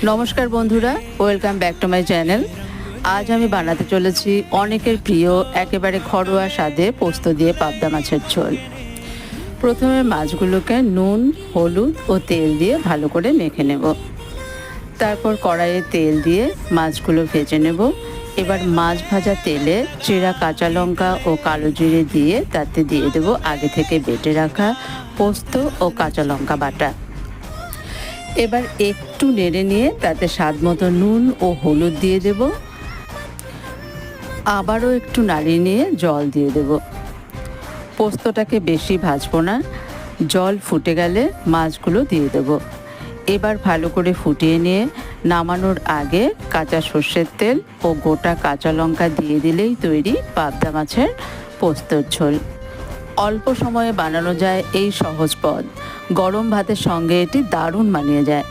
নমস্কার বন্ধুরা, welcome back to my channel. আজ আমি বানাতে চলেছি অনেকের প্রিয় একেবারে ঘরোয়া স্বাদে পোস্ত দিয়ে পাবদা মাছের ঝোল। প্রথমে মাছগুলোকে নুন, হলুদ ও তেল দিয়ে ভালো করে মেখে নেব। তারপর কড়াইয়ে তেল দিয়ে মাছগুলো ভেজে নেব। এবার মাছ ভাজা তেলে চিরা কাঁচা লঙ্কা ও কালো জিরে দিয়ে তাতে দিয়ে দেব আগে থেকে বেটে রাখা পোস্ত ও কাঁচা লঙ্কা বাটা। এবার একটু নেড়ে নিয়ে তাতে স্বাদ মতো নুন ও হলুদ দিয়ে দেব। আবারও একটু নাড়িয়ে নিয়ে জল দিয়ে দেব। পোস্তটাকে বেশি ভাজবো না, জল ফুটে গেলে মাছগুলো দিয়ে দেব। এবার ভালো করে ফুটিয়ে নিয়ে নামানোর আগে কাঁচা সর্ষের তেল ও গোটা কাঁচা লঙ্কা দিয়ে দিলেই তৈরি পাবদা মাছের পোস্তর ঝোল। অল্প সময়ে বানানো যায় এই সহজ পদ। গরম ভাতের সঙ্গে এটি দারুণ মানিয়ে যায়।